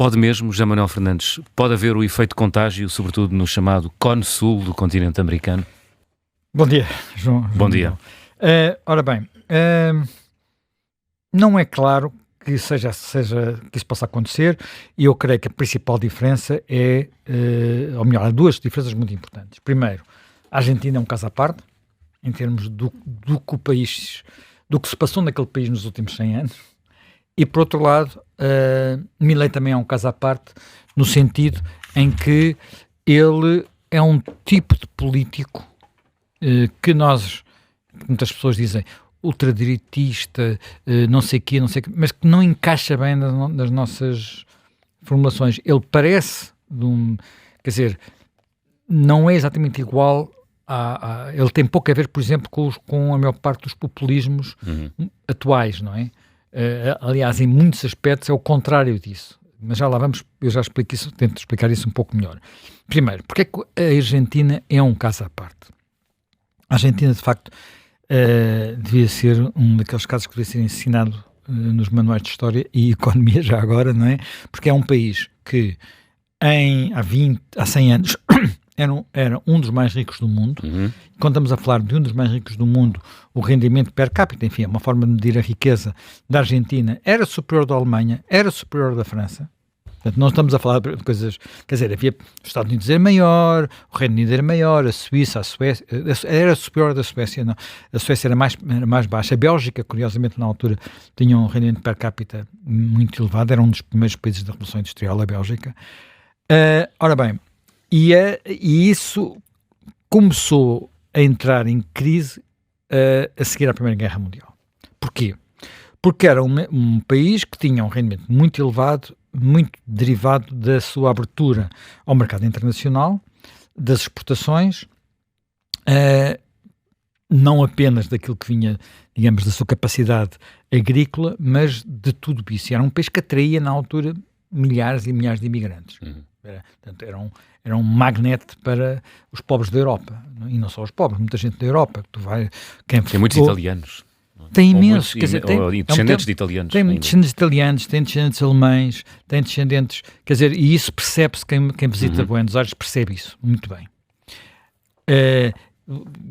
Pode mesmo, José Manuel Fernandes, pode haver o efeito contágio, sobretudo no chamado Cone Sul do continente americano? Bom dia, João. Bom dia. Ora bem, não é claro que que isso possa acontecer, e eu creio que a principal diferença é, ou melhor, há duas diferenças muito importantes. Primeiro, a Argentina é um caso à parte, em termos do que se passou naquele país nos últimos 100 anos, e por outro lado, Milei também é um caso à parte, no sentido em que ele é um tipo de político que muitas pessoas dizem, ultradireitista, não sei o quê, mas que não encaixa bem nas nossas formulações. Ele parece, quer dizer, não é exatamente igual ele tem pouco a ver, por exemplo, com a maior parte dos populismos atuais, não é? Aliás, em muitos aspectos é o contrário disso. Mas já lá vamos, eu já explico isso, tento explicar isso um pouco melhor. Primeiro, porque é que a Argentina é um caso à parte? A Argentina, de facto, devia ser um daqueles casos que devia ser ensinado nos manuais de História e Economia já agora, não é? Porque é um país que há 100 anos era um dos mais ricos do mundo. Quando estamos a falar de um dos mais ricos do mundo, o rendimento per capita, enfim, é uma forma de medir a riqueza da Argentina, era superior da Alemanha, era superior da França. Portanto, não estamos a falar de coisas, quer dizer, havia os Estados Unidos era maior, o Reino Unido era maior, a Suíça, a Suécia, era superior da Suécia, não. A Suécia era mais baixa. A Bélgica, curiosamente, na altura, tinha um rendimento per capita muito elevado, era um dos primeiros países da Revolução Industrial, a Bélgica. Ora bem, e isso começou a entrar em crise a seguir à Primeira Guerra Mundial. Porquê? Porque era um país que tinha um rendimento muito elevado, muito derivado da sua abertura ao mercado internacional, das exportações, não apenas daquilo que vinha, digamos, da sua capacidade agrícola, mas de tudo isso. Era um país que atraía, na altura, milhares e milhares de imigrantes. Portanto, era um magnete para os pobres da Europa. E não só os pobres, muita gente da Europa. Tem muitos italianos. Tem imensos, quer dizer, tem descendentes de italianos. Tem descendentes de italianos, tem descendentes de alemães, tem descendentes, quer dizer, e isso percebe-se, quem visita Buenos Aires percebe isso muito bem.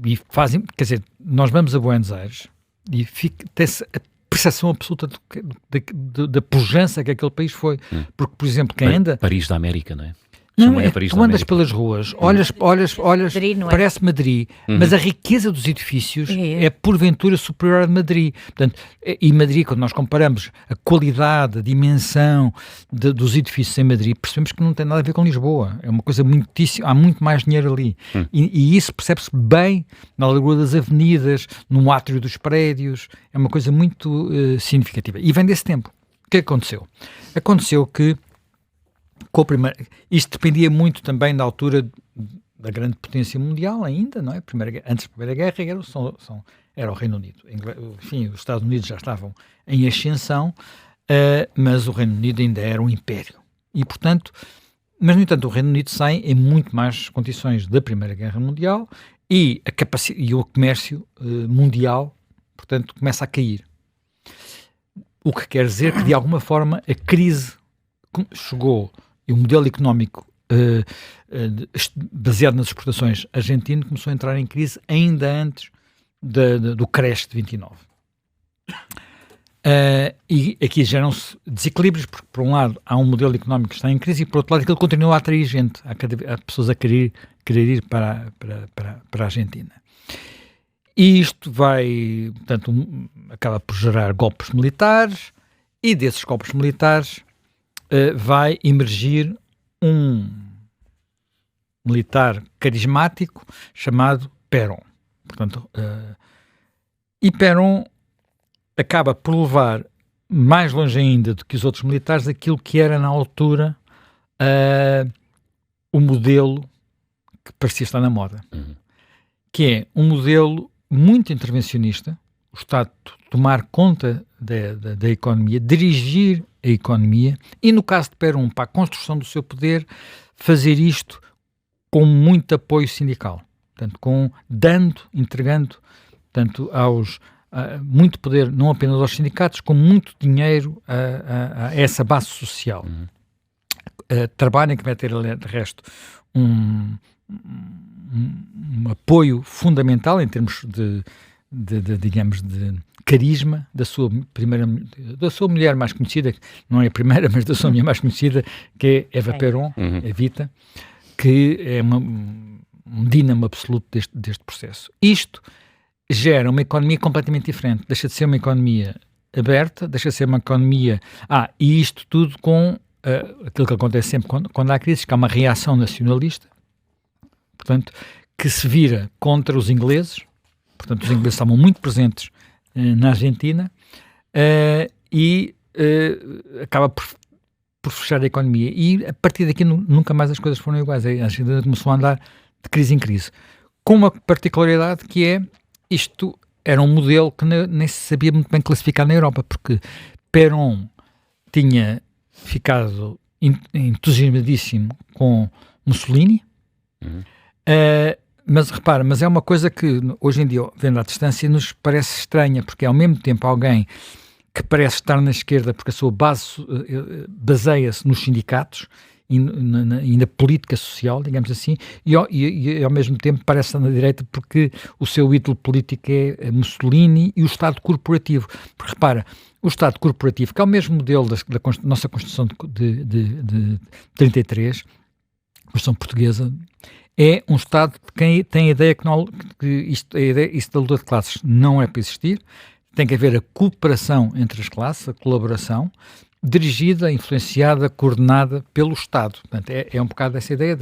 E fazem, quer dizer, nós vamos a Buenos Aires e tem-se a percepção absoluta da pujança que aquele país foi. Porque, por exemplo, quem anda... Paris da América, não é? Não, tu andas pelas ruas, olhas, Madrid, não é? parece Madrid, mas a riqueza dos edifícios é porventura superior à de Madrid. Portanto, e Madrid, quando nós comparamos a qualidade, a dimensão dos edifícios em Madrid, percebemos que não tem nada a ver com Lisboa. É uma coisa muitíssimo, há muito mais dinheiro ali. E isso percebe-se bem na largura das avenidas, no átrio dos prédios, é uma coisa muito significativa. E vem desse tempo. O que aconteceu? Aconteceu que isto dependia muito também da altura da grande potência mundial ainda, não é? Antes da Primeira Guerra era o Reino Unido. Enfim, os Estados Unidos já estavam em ascensão, mas o Reino Unido ainda era um império. E, portanto, mas, no entanto, o Reino Unido sai em muito mais condições da Primeira Guerra Mundial e o comércio mundial, portanto, começa a cair. O que quer dizer que, de alguma forma, a crise chegou. E o modelo económico baseado nas exportações argentino começou a entrar em crise ainda antes do crash de 29. E aqui geram-se desequilíbrios, porque por um lado há um modelo económico que está em crise e por outro lado ele continua a atrair gente, há pessoas a querer ir para a Argentina. E isto vai, portanto, acaba por gerar golpes militares e desses golpes militares vai emergir um militar carismático chamado Perón. Portanto, e Perón acaba por levar mais longe ainda do que os outros militares aquilo que era na altura o modelo que parecia estar na moda, que é um modelo muito intervencionista, o Estado tomar conta da economia, dirigir a economia e, no caso de Perón, para a construção do seu poder, fazer isto com muito apoio sindical. Portanto, entregando tanto muito poder, não apenas aos sindicatos, como muito dinheiro a essa base social. trabalham, que vai ter, de resto, um apoio fundamental em termos digamos, de carisma da sua mulher mais conhecida, não é a primeira, mas da sua mulher mais conhecida, que é Eva Peron, Evita, que é um dínamo absoluto deste processo. Isto gera uma economia completamente diferente, deixa de ser uma economia aberta, deixa de ser uma economia... e isto tudo com aquilo que acontece sempre quando há crises, que há uma reação nacionalista, portanto, que se vira contra os ingleses. Portanto, os ingleses estavam muito presentes na Argentina e acaba por fechar a economia. E a partir daqui nunca mais as coisas foram iguais. A Argentina começou a andar de crise em crise. Com uma particularidade que é, isto era um modelo que nem se sabia muito bem classificar na Europa, porque Perón tinha ficado entusiasmadíssimo com Mussolini, mas repara, mas é uma coisa que hoje em dia, vendo à distância, nos parece estranha, porque ao mesmo tempo alguém que parece estar na esquerda porque a sua base baseia-se nos sindicatos e na política social, digamos assim, e ao mesmo tempo parece estar na direita porque o seu ídolo político é Mussolini e o Estado corporativo. Porque repara, o Estado corporativo, que é o mesmo modelo da nossa Constituição de 33, Constituição Portuguesa, é um Estado de quem tem a ideia que isto da luta de classes não é para existir, tem que haver a cooperação entre as classes, a colaboração, dirigida, influenciada, coordenada pelo Estado. Portanto, é um bocado essa ideia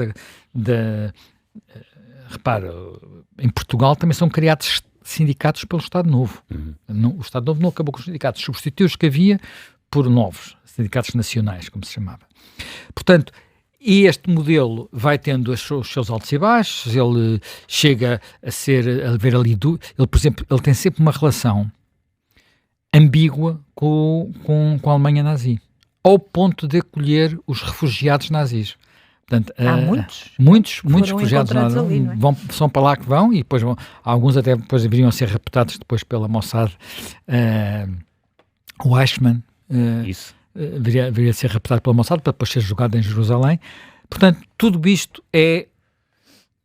repara, em Portugal também são criados sindicatos pelo Estado Novo. O Estado Novo não acabou com os sindicatos, substituiu os que havia por novos, sindicatos nacionais, como se chamava. Portanto, e este modelo vai tendo os seus altos e baixos, ele chega a ver ali, ele, por exemplo, ele tem sempre uma relação ambígua com a Alemanha nazi, ao ponto de acolher os refugiados nazis. Portanto, há muitos refugiados nazis ali, não é? São para lá que vão, e depois alguns até depois viriam a ser raptados depois pela Mossad, o Eichmann, Isso. Viria a ser raptado pela Mossad para depois ser julgado em Jerusalém. Portanto, tudo isto é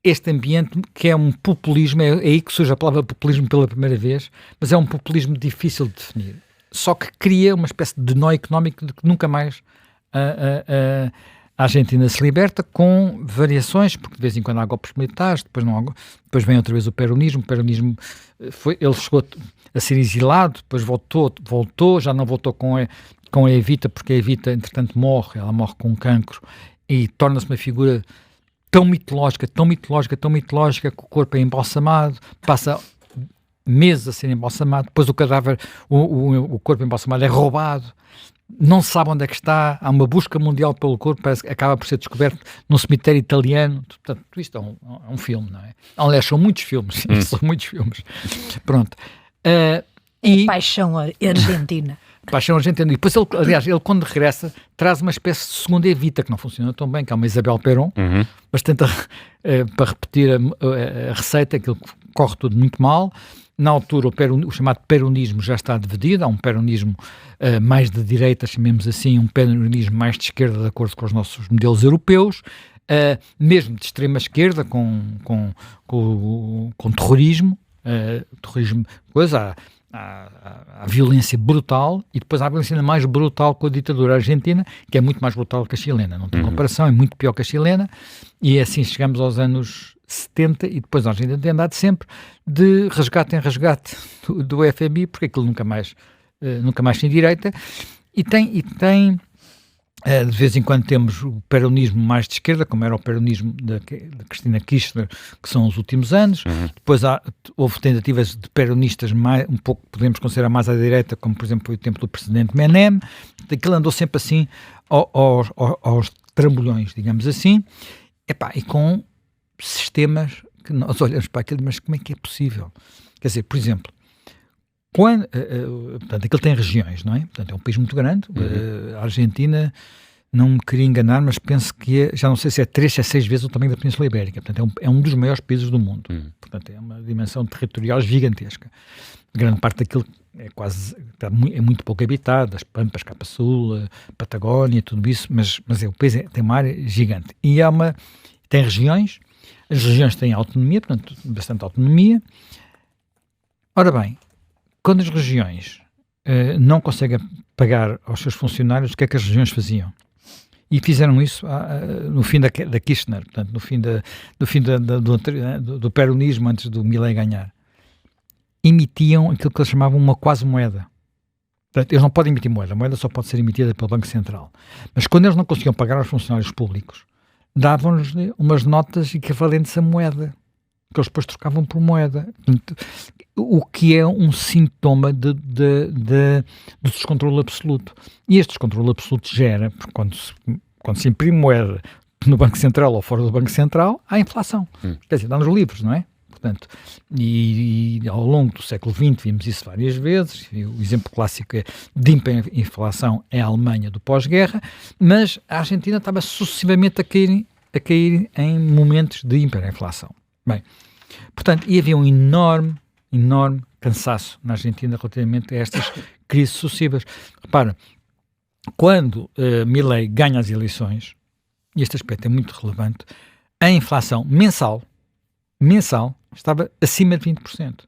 este ambiente que é um populismo, é aí que surge a palavra populismo pela primeira vez, mas é um populismo difícil de definir. Só que cria uma espécie de nó económico de que nunca mais a Argentina se liberta, com variações, porque de vez em quando há golpes militares, depois vem outra vez o peronismo. O peronismo ele chegou a ser exilado, depois voltou, já não voltou com a Evita, porque a Evita, entretanto, ela morre com um cancro e torna-se uma figura tão mitológica, que o corpo é embalsamado, passa meses a ser embalsamado, depois o cadáver, o corpo embalsamado é roubado, não se sabe onde é que está, há uma busca mundial pelo corpo, parece que acaba por ser descoberto num cemitério italiano. Portanto, isto é um filme, não é? Aliás, são muitos filmes, Pronto. Paixão argentina. Paixão argentina. E depois, ele quando regressa, traz uma espécie de segunda Evita, que não funciona tão bem, que é uma Isabel Perón, mas tenta, para repetir a receita, aquilo corre tudo muito mal. Na altura, o chamado peronismo já está dividido, há um peronismo mais de direita, chamemos assim, um peronismo mais de esquerda, de acordo com os nossos modelos europeus, mesmo de extrema esquerda, com terrorismo, há violência brutal, e depois há a violência ainda mais brutal com a ditadura argentina, que é muito mais brutal que a chilena, não tem comparação, é muito pior que a chilena, e assim chegamos aos anos 70, e depois a Argentina tem andado sempre de resgate em resgate do FMI, porque aquilo nunca mais tem direita, e tem de vez em quando temos o peronismo mais de esquerda, como era o peronismo de Cristina Kirchner, que são os últimos anos. Depois houve tentativas de peronistas um pouco, podemos considerar mais à direita, como por exemplo foi o tempo do presidente Menem. Aquilo andou sempre assim aos trambolhões, digamos assim, e com sistemas que nós olhamos para aquilo, mas como é que é possível? Quer dizer, por exemplo, portanto, aquilo tem regiões, não é? Portanto, é um país muito grande. A Argentina, não me queria enganar, mas penso que já não sei se é 3 ou 6 vezes o tamanho da Península Ibérica. Portanto, é um dos maiores países do mundo. Portanto, é uma dimensão territorial gigantesca. grande parte daquilo é muito pouco habitado, as Pampas, Capa Sul, Patagónia, tudo isso, mas o país tem uma área gigante. E tem regiões, as regiões têm autonomia, portanto, bastante autonomia. Ora bem, quando as regiões não conseguem pagar aos seus funcionários, o que é que as regiões faziam? E fizeram isso no fim da Kirchner, portanto, no fim do peronismo, antes do Milei ganhar. Emitiam aquilo que eles chamavam uma quase-moeda. Portanto, eles não podem emitir moeda, a moeda só pode ser emitida pelo Banco Central. Mas quando eles não conseguiam pagar aos funcionários públicos, davam-lhes umas notas equivalentes a moeda, que eles depois trocavam por moeda. Portanto, o que é um sintoma do descontrole absoluto. E este descontrole absoluto gera, porque quando se imprime moeda no Banco Central ou fora do Banco Central, há inflação. Quer dizer, dá-nos livros, não é? Portanto, e ao longo do século XX vimos isso várias vezes. O exemplo clássico de hiperinflação é a Alemanha do pós-guerra, mas a Argentina estava sucessivamente a cair em momentos de hiperinflação. Bem, portanto, e havia um enorme cansaço na Argentina relativamente a estas crises sucessivas. Repara, quando Milei ganha as eleições, e este aspecto é muito relevante, a inflação mensal estava acima de 20%.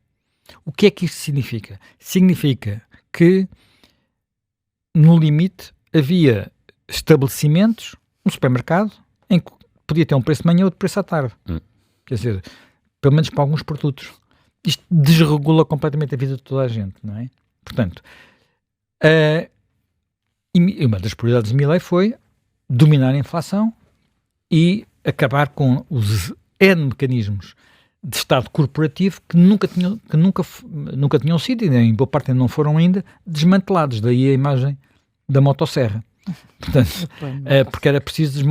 O que é que isto significa? Significa que, no limite, havia estabelecimentos, um supermercado, em que podia ter um preço de manhã e outro preço à tarde. Quer dizer, pelo menos para alguns produtos. Isto desregula completamente a vida de toda a gente, não é? Portanto, e uma das prioridades de Milei foi dominar a inflação e acabar com os N mecanismos de Estado corporativo que nunca tinham sido, e em boa parte não foram ainda, desmantelados. Daí a imagem da motosserra. Portanto, porque era preciso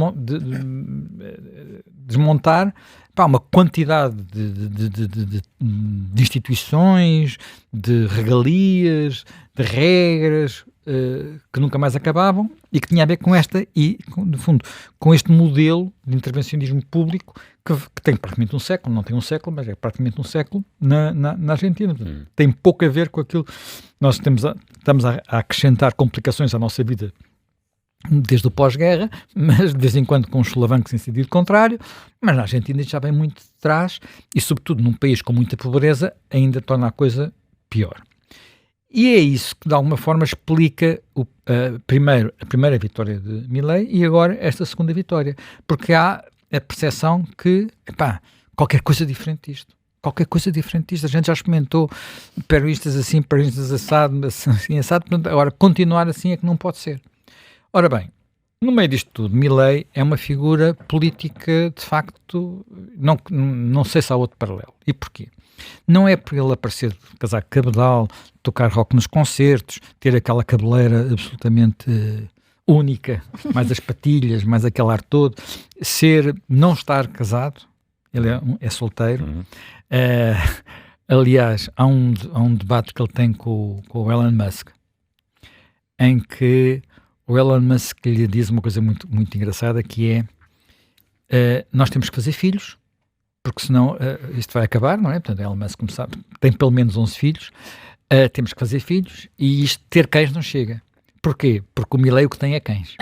desmontar uma quantidade de instituições, de regalias, de regras que nunca mais acabavam e que tinha a ver com no fundo, com este modelo de intervencionismo público que tem praticamente um século, não tem um século, mas é praticamente um século na Argentina. Tem pouco a ver com aquilo. Nós estamos a acrescentar complicações à nossa vida desde o pós-guerra, mas de vez em quando com os solavancos em sentido contrário, mas na Argentina já vem muito de trás e, sobretudo, num país com muita pobreza, ainda torna a coisa pior. E é isso que, de alguma forma, explica a primeira vitória de Milei e agora esta segunda vitória, porque há a percepção que, qualquer coisa diferente disto. Qualquer coisa diferente disto. A gente já experimentou peronistas assim, peronistas assado, portanto, agora continuar assim é que não pode ser. Ora bem, no meio disto tudo, Milei é uma figura política, de facto, não sei se há outro paralelo. E porquê? Não é por ele aparecer de casaco cabedal, tocar rock nos concertos, ter aquela cabeleira absolutamente única, mais as patilhas, mais aquele ar todo, não estar casado, ele é solteiro. Aliás, há um debate que ele tem com o Elon Musk, em que o Elon Musk lhe diz uma coisa muito, muito engraçada, que é, nós temos que fazer filhos, porque senão isto vai acabar, não é? Portanto, Elon Musk, como sabe, tem pelo menos 11 filhos, temos que fazer filhos, e isto, ter cães não chega. Porquê? Porque o Milei o que tem é cães.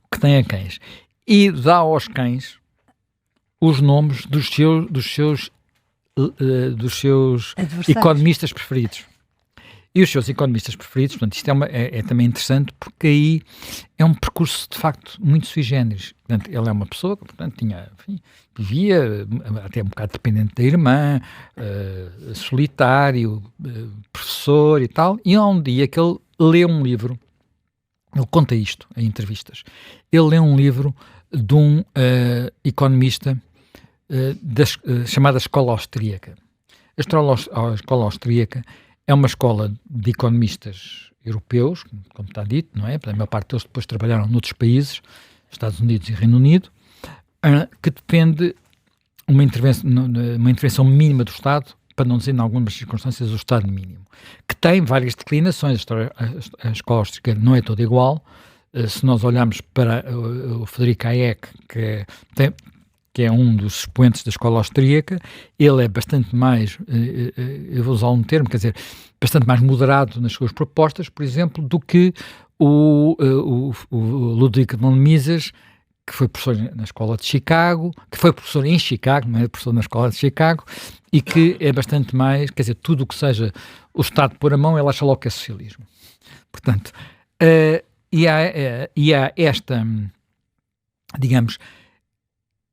O que tem é cães. E dá aos cães os nomes dos seus economistas preferidos. E os seus economistas preferidos, portanto, isto é também interessante, porque aí é um percurso, de facto, muito sui generis. Portanto, ele é uma pessoa que, portanto, vivia até um bocado dependente da irmã, solitário, professor e tal, e há um dia que ele lê um livro, ele conta isto em entrevistas, ele lê um livro de um economista chamada Escola Austríaca. A Escola Austríaca é uma escola de economistas europeus, como está dito, não é? A maior parte deles depois trabalharam noutros países, Estados Unidos e Reino Unido, que defende uma intervenção mínima do Estado, para não dizer, em algumas circunstâncias, o Estado mínimo, que tem várias declinações. A escola austríaca não é toda igual. Se nós olharmos para o Frederico Hayek, que que é um dos expoentes da escola austríaca, ele é bastante mais, eu vou usar um termo, quer dizer, bastante mais moderado nas suas propostas, por exemplo, do que o Ludwig von Mises, que foi professor na escola de Chicago, que foi professor em Chicago, não é professor na escola de Chicago, e que é bastante mais, quer dizer, tudo o que seja o Estado pôr a mão, ele acha logo que é socialismo. Portanto, e há esta, digamos,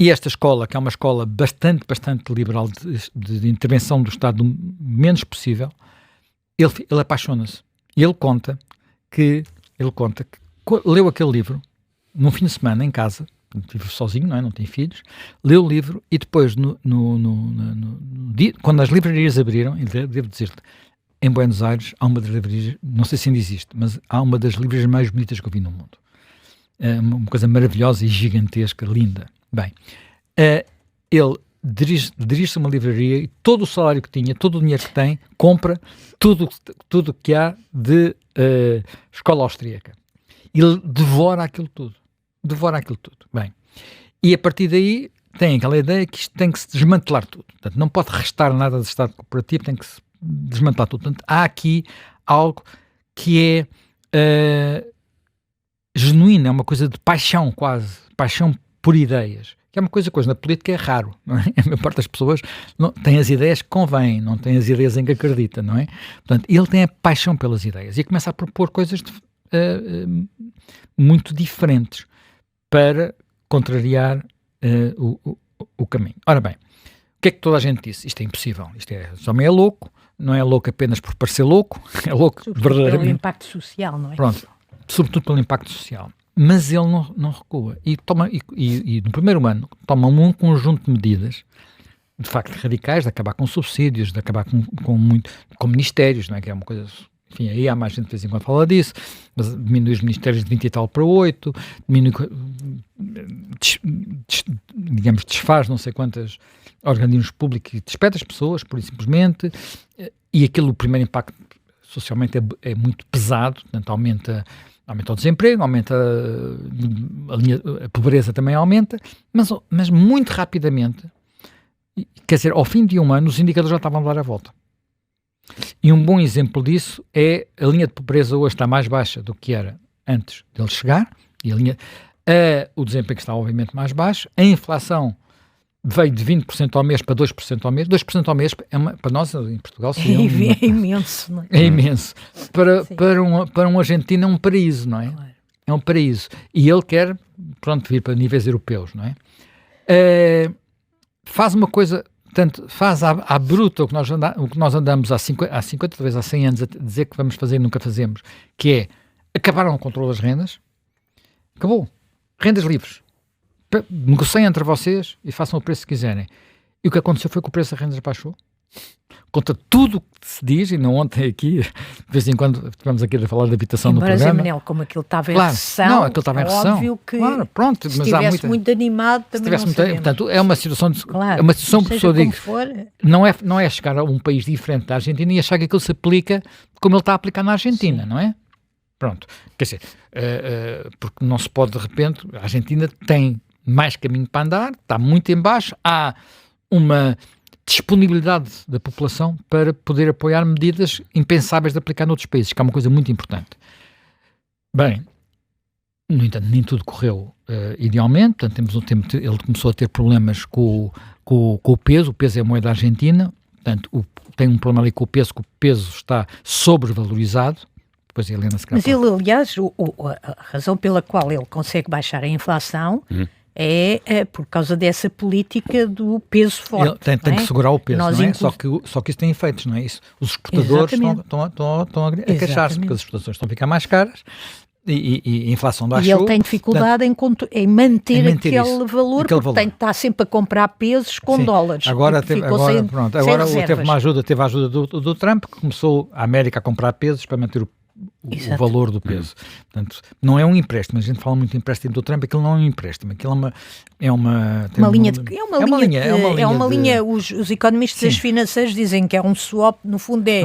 e esta escola, que é uma escola bastante liberal de intervenção do Estado o menos possível, ele apaixona-se. E ele conta que leu aquele livro num fim de semana em casa, vive sozinho, não é? Não tem filhos, leu o livro e depois, quando as livrarias abriram, devo dizer-te, em Buenos Aires há uma das livrarias, não sei se ainda existe, mas há uma das livrarias mais bonitas que eu vi no mundo. É uma coisa maravilhosa e gigantesca, linda. Bem, ele dirige-se a uma livraria e todo o salário que tinha, todo o dinheiro que tem, compra tudo que há de escola austríaca. Ele devora aquilo tudo. Bem, e a partir daí tem aquela ideia que isto tem que se desmantelar tudo. Portanto, não pode restar nada do Estado cooperativo, tem que se desmantelar tudo. Portanto, há aqui algo que é genuíno, é uma coisa de paixão quase, paixão por ideias, que é uma coisa na política é raro, não é? A maior parte das pessoas tem as ideias que convêm, não tem as ideias em que acredita, não é? Portanto, ele tem a paixão pelas ideias e começa a propor coisas muito diferentes para contrariar o caminho. Ora bem, o que é que toda a gente disse? Isto é impossível, este homem é louco, não é louco apenas por parecer louco, é louco verdadeiramente. Pelo impacto social, não é? Pronto, sobretudo pelo impacto social. Mas ele não recua. E no primeiro ano toma um conjunto de medidas, de facto radicais, de acabar com subsídios, de acabar com ministérios, não é? Que é uma coisa... Enfim, aí há mais gente de vez em quando fala disso, mas diminui os ministérios de 20 e tal para 8, desfaz não sei quantos organismos públicos e despede as pessoas, por simplesmente, e o primeiro impacto socialmente é muito pesado, portanto aumenta o desemprego, aumenta a pobreza também aumenta, mas muito rapidamente, quer dizer, ao fim de um ano os indicadores já estavam a dar a volta. E um bom exemplo disso é a linha de pobreza hoje está mais baixa do que era antes dele chegar, e o desemprego está obviamente mais baixo, a inflação veio de 20% ao mês para 2% ao mês. 2% ao mês, para nós em Portugal, seria é imenso. Não é? É imenso. Para um argentino é um paraíso, não é? Claro. É um paraíso. E ele quer, vir para níveis europeus, não é? Faz uma coisa, portanto, faz à bruta o que nós andamos há 50, talvez há 100 anos a dizer que vamos fazer e nunca fazemos, que é acabar com o controle das rendas. Acabou. Rendas livres. Negociem entre vocês e façam o preço que quiserem. E o que aconteceu foi que o preço das rendas baixou. Contra tudo o que se diz, e não ontem aqui, de vez em quando estivemos aqui a falar de habitação no programa. Mas, Manel, como aquilo estava em recessão, aquilo estava em recessão. Óbvio que pronto, se estivesse muito animado também não sabemos. Portanto, é uma situação, é uma situação que eu digo, não é chegar a um país diferente da Argentina e achar que aquilo se aplica como ele está a aplicar na Argentina, não é? Pronto, quer dizer, porque não se pode de repente, a Argentina tem mais caminho para andar, está muito em baixo, há uma disponibilidade da população para poder apoiar medidas impensáveis de aplicar noutros países, que é uma coisa muito importante. Bem, no entanto, nem tudo correu idealmente, portanto, ele começou a ter problemas com o peso é a moeda argentina, portanto, tem um problema ali com o peso, que o peso está sobrevalorizado. Depois a Helena se Mas ele, aliás, a razão pela qual ele consegue baixar a inflação é por causa dessa política do peso forte. Ele tem que segurar o peso, não é? Só que isso tem efeitos, não é isso? Os exportadores estão a queixar-se, porque as exportações estão a ficar mais caras e a inflação baixou. E ele tem dificuldade em manter aquele valor, porque tem que estar sempre a comprar pesos com dólares. Agora teve a ajuda do Trump, que começou a América a comprar pesos para manter o valor do peso. Portanto, não é um empréstimo, a gente fala muito de empréstimo do Trump, aquilo não é um empréstimo, aquilo é uma linha. Os economistas financeiros dizem que é um swap, no fundo é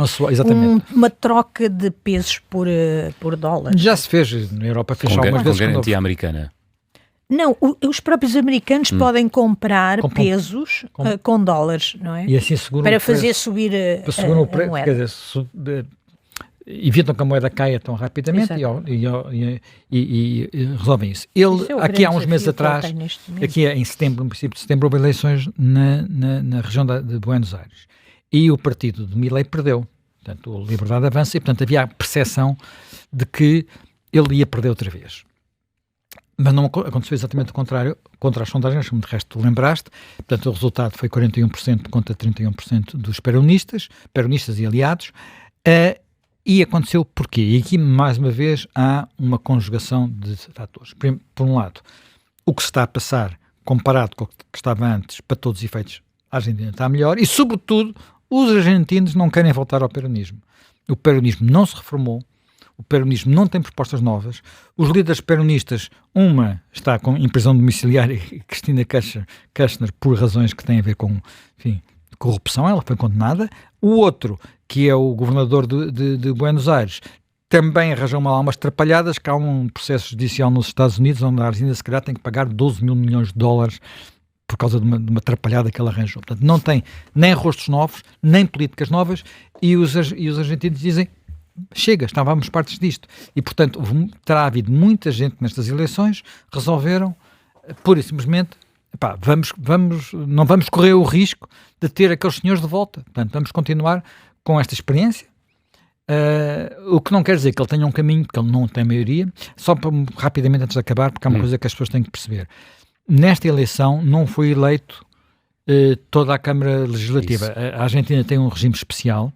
uma troca de pesos por dólares. Já se fez, na Europa fez algumas vezes. Com garantia americana. Não, os próprios americanos podem comprar pesos com dólares, não é? E assim seguram para o preço, fazer subir a moeda. Quer dizer, evitam que a moeda caia tão rapidamente e resolvem isso. Aqui há uns meses atrás, aqui em setembro, no princípio de setembro, houve eleições na região de Buenos Aires. E o partido de Milei perdeu. Portanto, a Liberdade avança e, portanto, havia a percepção de que ele ia perder outra vez. Mas não aconteceu exatamente o contrário, contra as sondagens, como de resto tu lembraste. Portanto, o resultado foi 41% contra 31% dos peronistas e aliados. E aconteceu porquê? E aqui, mais uma vez, há uma conjugação de fatores. Por um lado, o que se está a passar, comparado com o que estava antes, para todos os efeitos, a Argentina está melhor. E, sobretudo, os argentinos não querem voltar ao peronismo. O peronismo não se reformou. O peronismo não tem propostas novas. Os líderes peronistas, uma está em prisão domiciliária, Cristina Kirchner, por razões que têm a ver com, enfim, corrupção, ela foi condenada. O outro, que é o governador de Buenos Aires, também arranjou umas trapalhadas, que há um processo judicial nos Estados Unidos, onde a Argentina, se calhar, tem que pagar 12 mil milhões de dólares por causa de uma atrapalhada que ele arranjou. Portanto, não tem nem rostos novos, nem políticas novas, e os argentinos dizem: chega, estávamos partes disto. E, portanto, terá havido muita gente nestas eleições, resolveram, pura e simplesmente, não vamos correr o risco de ter aqueles senhores de volta. Portanto, vamos continuar com esta experiência. O que não quer dizer que ele tenha um caminho, porque ele não tem maioria. Só rapidamente, antes de acabar, porque há uma coisa que as pessoas têm que perceber. Nesta eleição não foi eleito toda a Câmara Legislativa. A Argentina tem um regime especial.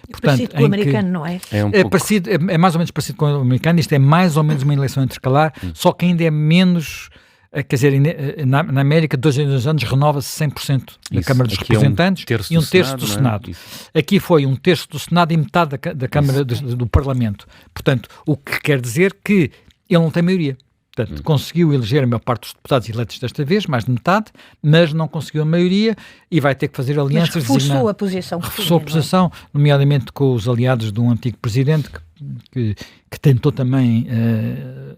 Portanto, parecido com o americano, não é? É mais ou menos parecido com o americano. Isto é mais ou menos uma eleição intercalar, só que ainda é menos. Quer dizer, na América, de 2 em 2 anos, renova-se 100% da Câmara dos Representantes e um terço do Senado. Aqui foi um terço do Senado e metade da Câmara do Parlamento. Portanto, o que quer dizer que ele não tem maioria. Portanto, conseguiu eleger a maior parte dos deputados eleitos desta vez, mais de metade, mas não conseguiu a maioria e vai ter que fazer alianças. Mas reforçou a posição. Reforçou a posição, nomeadamente com os aliados de um antigo presidente que tentou também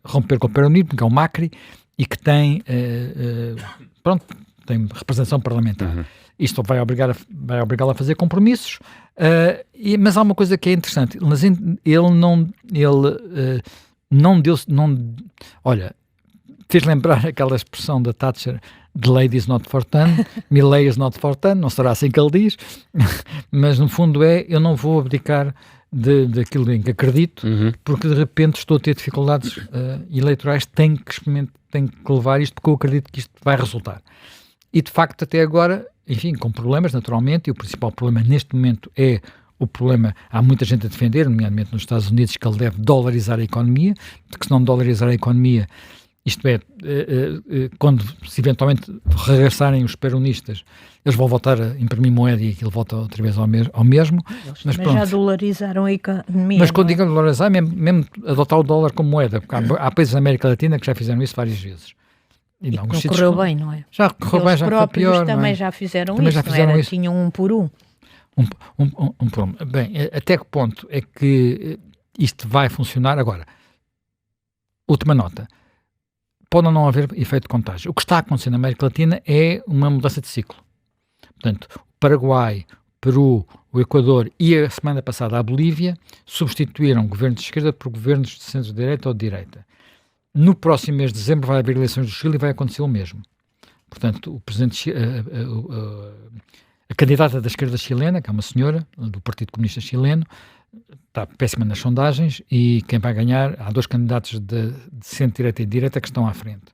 romper com o peronismo, que é o Macri, e que tem representação parlamentar. Isto vai obrigá-lo a fazer compromissos, mas há uma coisa que é interessante. Olha, fez lembrar aquela expressão da Thatcher, "The lady is not for done", "Milei is not for done", não será assim que ele diz, mas no fundo eu não vou abdicar daquilo em que acredito, porque de repente estou a ter dificuldades eleitorais, tenho que levar isto, porque eu acredito que isto vai resultar. E de facto até agora, enfim, com problemas naturalmente, e o principal problema neste momento é o problema, há muita gente a defender, nomeadamente nos Estados Unidos, que ele deve dolarizar a economia, porque se não dolarizar a economia, isto é, quando se eventualmente regressarem os peronistas, eles vão voltar a imprimir moeda e aquilo volta outra vez ao mesmo. Eles mas também já dolarizaram a economia. Mas quando digo dolarizar, mesmo adotar o dólar como moeda, porque há países da América Latina que já fizeram isso várias vezes. E não correu bem, não é? Já correu bem, já foi pior. Também já fizeram isso, tinham um por um. Bem, até que ponto é que isto vai funcionar? Agora, última nota. Pode ou não haver efeito de contágio. O que está a acontecer na América Latina é uma mudança de ciclo. Portanto, o Paraguai, o Peru, o Equador e a semana passada a Bolívia substituíram governos de esquerda por governos de centro-direita ou de direita. No próximo mês de dezembro vai haver eleições do Chile e vai acontecer o mesmo. Portanto, o presidente a candidata da esquerda chilena, que é uma senhora do Partido Comunista Chileno, está péssima nas sondagens e quem vai ganhar, há 2 candidatos de centro-direita e de direita que estão à frente.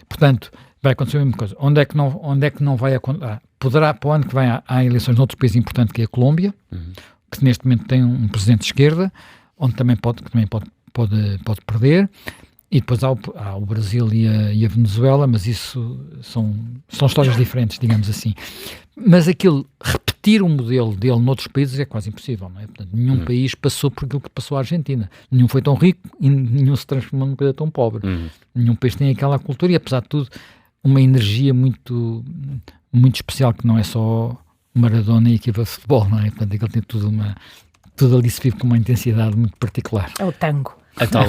Portanto, vai acontecer a mesma coisa. Onde é que não vai acontecer? Poderá, para o ano que vem, há eleições noutro país importante que é a Colômbia, que neste momento tem um presidente de esquerda, onde também pode perder. E depois há o Brasil e a Venezuela, mas isso são histórias diferentes, digamos assim. Mas repetir o modelo dele noutros países é quase impossível, não é? Portanto, nenhum país passou por aquilo que passou a Argentina. Nenhum foi tão rico e nenhum se transformou numa coisa tão pobre. Nenhum país tem aquela cultura e, apesar de tudo, uma energia muito, muito especial, que não é só Maradona e a equipa de futebol, não é? Portanto, ele tem tudo ali se vive com uma intensidade muito particular. É o tango. A tal